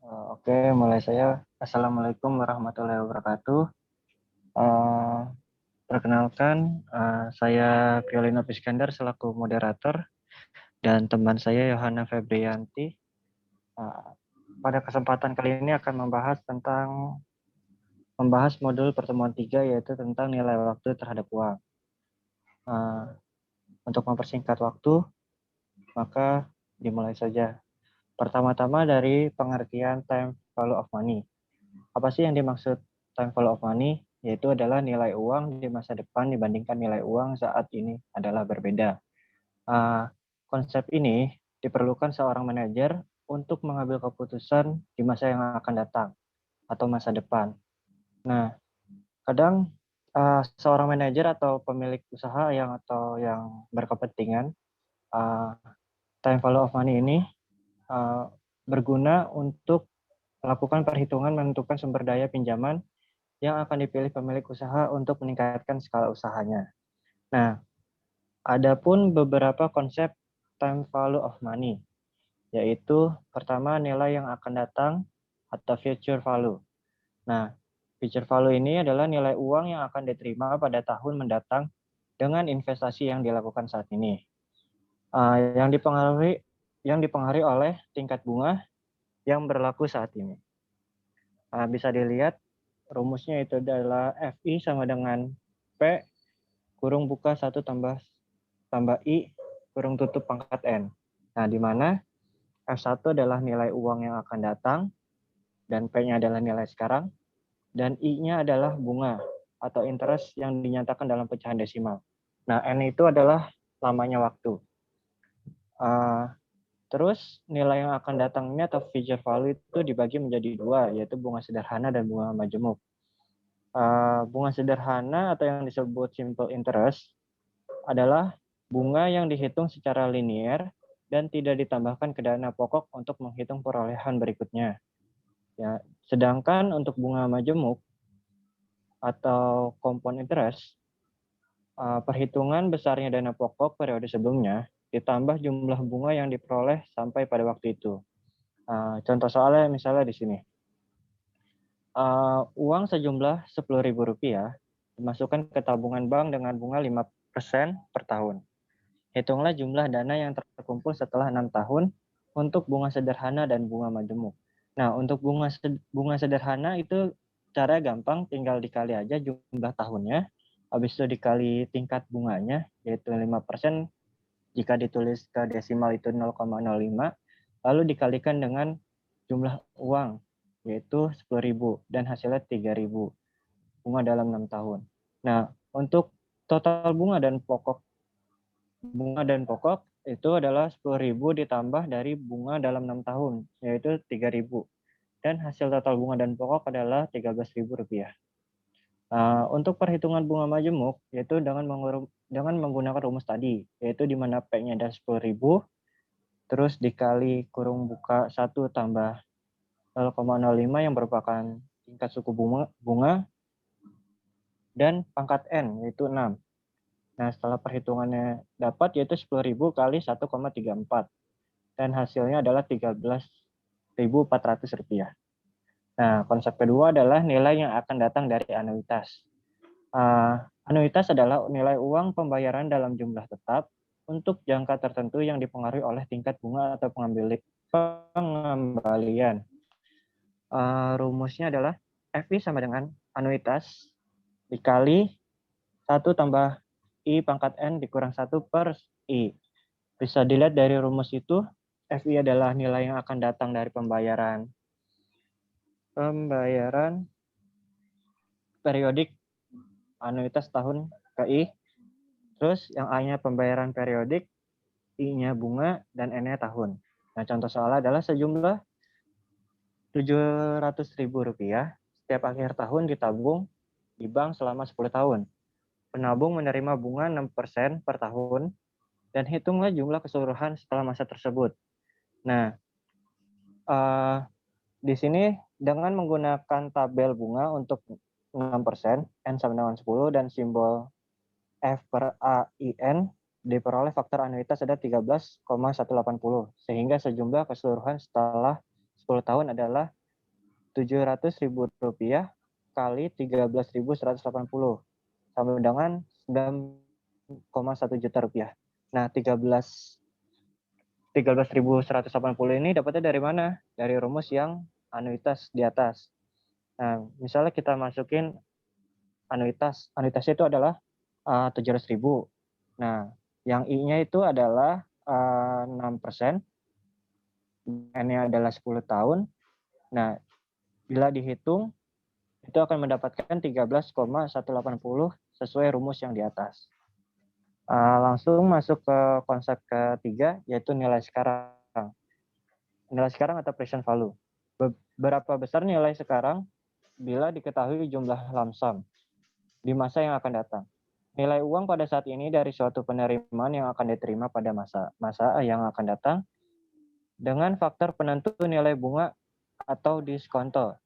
Oke, mulai saya. Assalamualaikum warahmatullahi wabarakatuh. Eh, Perkenalkan, saya Violino Piskandar selaku moderator dan teman saya Yohana Febrianti. Eh, Pada kesempatan kali ini akan membahas modul pertemuan 3 yaitu tentang nilai waktu terhadap uang. Eh, untuk mempersingkat waktu, maka dimulai saja. Pertama-tama dari pengertian time value of money. Apa sih yang dimaksud time value of money? Yaitu adalah nilai uang di masa depan dibandingkan nilai uang saat ini adalah berbeda. Konsep ini diperlukan seorang manajer untuk mengambil keputusan di masa yang akan datang atau masa depan. Nah, kadang seorang manajer atau pemilik usaha yang berkepentingan, uh, time value of money ini uh, berguna untuk melakukan perhitungan menentukan sumber daya pinjaman yang akan dipilih pemilik usaha untuk meningkatkan skala usahanya. Nah, ada pun beberapa konsep time value of money, yaitu pertama nilai yang akan datang atau future value. Nah, future value ini adalah nilai uang yang akan diterima pada tahun mendatang dengan investasi yang dilakukan saat ini. Yang dipengaruhi oleh tingkat bunga yang berlaku saat ini. Bisa dilihat rumusnya itu adalah FI sama dengan P kurung buka 1 tambah I kurung tutup pangkat N. Nah, di mana F1 adalah nilai uang yang akan datang, dan P-nya adalah nilai sekarang, dan I-nya adalah bunga atau interest yang dinyatakan dalam pecahan desimal. Nah, N itu adalah lamanya waktu. Terus nilai yang akan datang ini atau future value itu dibagi menjadi dua, yaitu bunga sederhana dan bunga majemuk. Bunga sederhana atau yang disebut simple interest adalah bunga yang dihitung secara linier dan tidak ditambahkan ke dana pokok untuk menghitung perolehan berikutnya. Ya, sedangkan untuk bunga majemuk atau compound interest, perhitungan besarnya dana pokok periode sebelumnya ditambah jumlah bunga yang diperoleh sampai pada waktu itu. Contoh soalnya misalnya di sini. Uang sejumlah Rp10.000 dimasukkan ke tabungan bank dengan bunga 5% per tahun. Hitunglah jumlah dana yang terkumpul setelah 6 tahun untuk bunga sederhana dan bunga majemuk. Nah, untuk bunga sederhana itu cara gampang, tinggal dikali aja jumlah tahunnya, habis itu dikali tingkat bunganya, yaitu 5%, jika ditulis ke desimal itu 0,05, lalu dikalikan dengan jumlah uang, yaitu 10.000, dan hasilnya 3.000 bunga dalam 6 tahun. Nah, untuk total bunga dan pokok itu adalah 10.000 ditambah dari bunga dalam 6 tahun, yaitu 3.000. Dan hasil total bunga dan pokok adalah Rp13.000. Untuk perhitungan bunga majemuk, yaitu dengan menggunakan rumus tadi, yaitu di mana P-nya ada 10.000, terus dikali kurung buka 1 tambah 0,05 yang merupakan tingkat suku bunga dan pangkat N, yaitu 6. Nah, setelah perhitungannya dapat yaitu 10.000 kali 1,34. Dan hasilnya adalah Rp13.400. Nah, konsep kedua adalah nilai yang akan datang dari anuitas. Anuitas adalah nilai uang pembayaran dalam jumlah tetap untuk jangka tertentu yang dipengaruhi oleh tingkat bunga atau pengembalian. Rumusnya adalah FI sama dengan anuitas dikali 1 tambah I pangkat N dikurang 1 per I. Bisa dilihat dari rumus itu, FI adalah nilai yang akan datang dari pembayaran periodik anuitas tahun ke I. Terus yang A-nya pembayaran periodik, I-nya bunga, dan N-nya tahun. Nah, contoh soalnya adalah sejumlah Rp700.000 setiap akhir tahun ditabung di bank selama 10 tahun. Penabung menerima bunga 6% per tahun, dan hitunglah jumlah keseluruhan setelah masa tersebut. Nah, di sini dengan menggunakan tabel bunga untuk 6%, N sama dengan 10, dan simbol F per AIN, diperoleh faktor anuitas ada 13,180, sehingga sejumlah keseluruhan setelah 10 tahun adalah Rp700.000 kali 13.180 sama dengan 9,1 juta rupiah. Nah, 13.180 ini dapatnya dari mana? Dari rumus yang anuitas di atas. Nah, misalnya kita masukin anuitasnya itu adalah 700.000. Nah, yang I-nya itu adalah 6%, N-nya adalah 10 tahun. Nah, bila dihitung itu akan mendapatkan 13,180 sesuai rumus yang di atas. Langsung masuk ke konsep ketiga, yaitu nilai sekarang. Nilai sekarang atau present value. Berapa besar nilai sekarang bila diketahui jumlah lump sum di masa yang akan datang. Nilai uang pada saat ini dari suatu penerimaan yang akan diterima pada masa yang akan datang dengan faktor penentu nilai bunga atau diskonto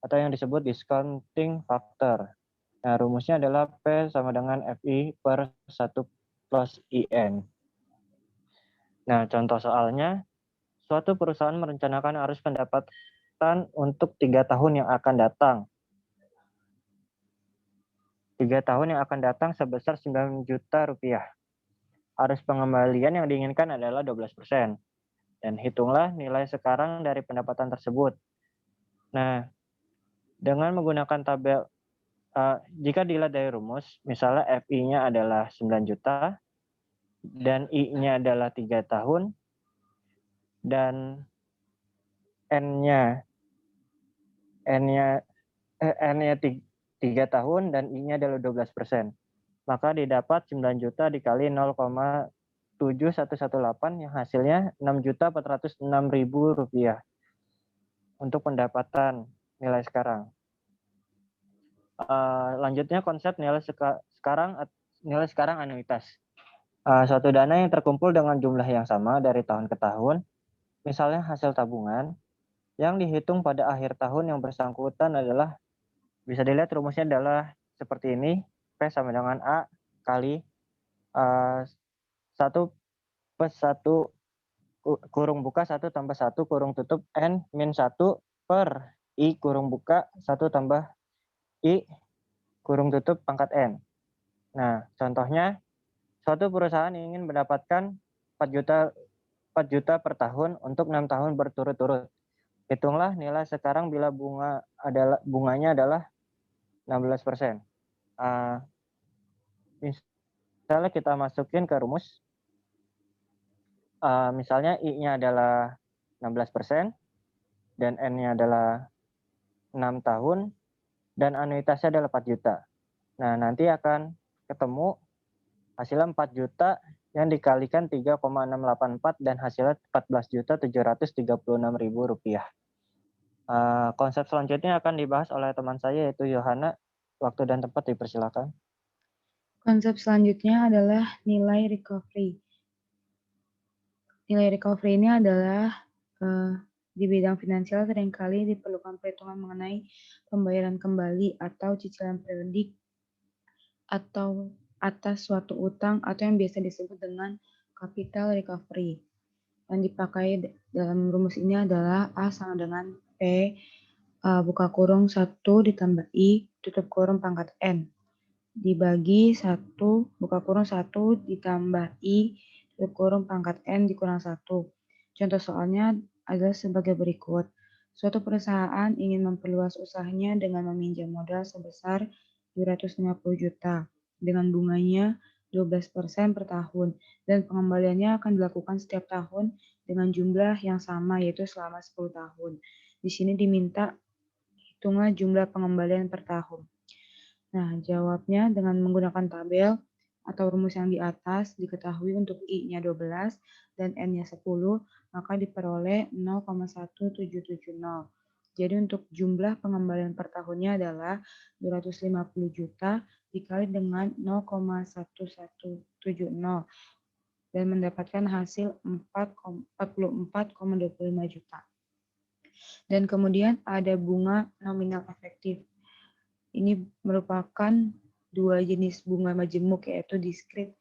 atau yang disebut discounting factor. Nah, rumusnya adalah P sama dengan FI per 1 plus IN. Nah, contoh soalnya, suatu perusahaan merencanakan arus pendapatan untuk 3 tahun yang akan datang. 3 tahun yang akan datang sebesar 9 juta rupiah. Arus pengembalian yang diinginkan adalah 12%. Dan hitunglah nilai sekarang dari pendapatan tersebut. Nah, dengan menggunakan tabel, jika dilihat dari rumus, misalnya FI-nya adalah 9 juta, dan I-nya adalah 3 tahun, dan N-nya 3 tahun, dan I-nya adalah 12%. Maka didapat 9 juta dikali 0,7118 yang hasilnya Rp6.406.000 untuk pendapatan nilai sekarang. Lanjutnya konsep nilai sekarang anuitas. Suatu dana yang terkumpul dengan jumlah yang sama dari tahun ke tahun, misalnya hasil tabungan, yang dihitung pada akhir tahun yang bersangkutan adalah, bisa dilihat rumusnya adalah seperti ini, P sama dengan A kali 1 plus 1 kurung buka 1 tambah 1 kurung tutup N min 1 per I kurung buka 1 tambah I kurung tutup pangkat N. Nah, contohnya, suatu perusahaan ingin mendapatkan 4 juta per tahun untuk 6 tahun berturut-turut. Hitunglah nilai sekarang bila bunganya adalah 16%. Misalnya kita masukin ke rumus. Misalnya I-nya adalah 16% dan N-nya adalah 6 tahun dan anuitasnya adalah 4 juta. Nah, nanti akan ketemu hasilnya 4 juta yang dikalikan 3,684 dan hasilnya Rp14.736.000. Konsep selanjutnya akan dibahas oleh teman saya yaitu Yohana. Waktu dan tempat dipersilakan. Konsep selanjutnya adalah nilai recovery. Nilai recovery ini adalah di bidang finansial seringkali diperlukan perhitungan mengenai pembayaran kembali atau cicilan periodik atau atas suatu utang atau yang biasa disebut dengan capital recovery. Yang dipakai dalam rumus ini adalah A sama dengan P buka kurung 1 ditambah I tutup kurung pangkat N dibagi 1 buka kurung 1 ditambah I tutup kurung pangkat N dikurang 1. Contoh soalnya adalah sebagai berikut. Suatu perusahaan ingin memperluas usahanya dengan meminjam modal sebesar 250 juta dengan bunganya 12% per tahun dan pengembaliannya akan dilakukan setiap tahun dengan jumlah yang sama yaitu selama 10 tahun. Di sini diminta hitunglah jumlah pengembalian per tahun. Nah, jawabnya dengan menggunakan tabel atau rumus yang di atas diketahui untuk I-nya 12 dan N-nya 10, maka diperoleh 0,1770. Jadi untuk jumlah pengembalian per tahunnya adalah 250 juta dikali dengan 0,1170 dan mendapatkan hasil 44,25 juta. Dan kemudian ada bunga nominal efektif. Ini merupakan dua jenis bunga majemuk yaitu diskrit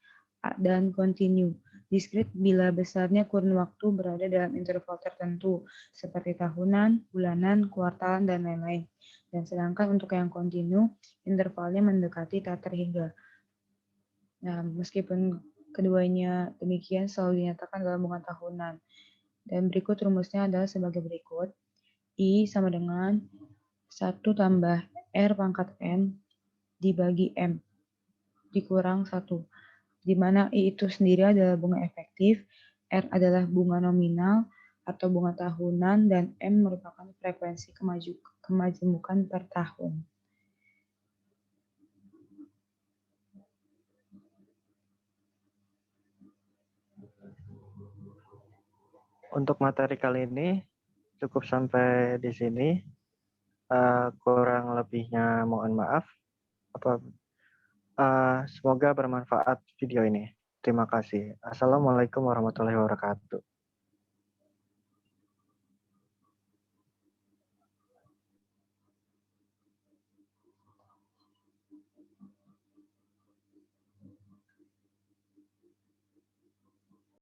dan kontinu. Diskrit bila besarnya kurun waktu berada dalam interval tertentu, seperti tahunan, bulanan, kuartalan, dan lain-lain. Dan sedangkan untuk yang kontinu, intervalnya mendekati tak terhingga. Nah, meskipun keduanya demikian selalu dinyatakan dalam hubungan tahunan. Dan berikut rumusnya adalah sebagai berikut. I sama dengan 1 tambah R pangkat N dibagi M dikurang 1. Di mana I itu sendiri adalah bunga efektif, R adalah bunga nominal atau bunga tahunan, dan M merupakan frekuensi kemajemukan per tahun. Untuk materi kali ini cukup sampai di sini. Kurang lebihnya mohon maaf. Semoga bermanfaat video ini. Terima kasih. Assalamualaikum warahmatullahi wabarakatuh.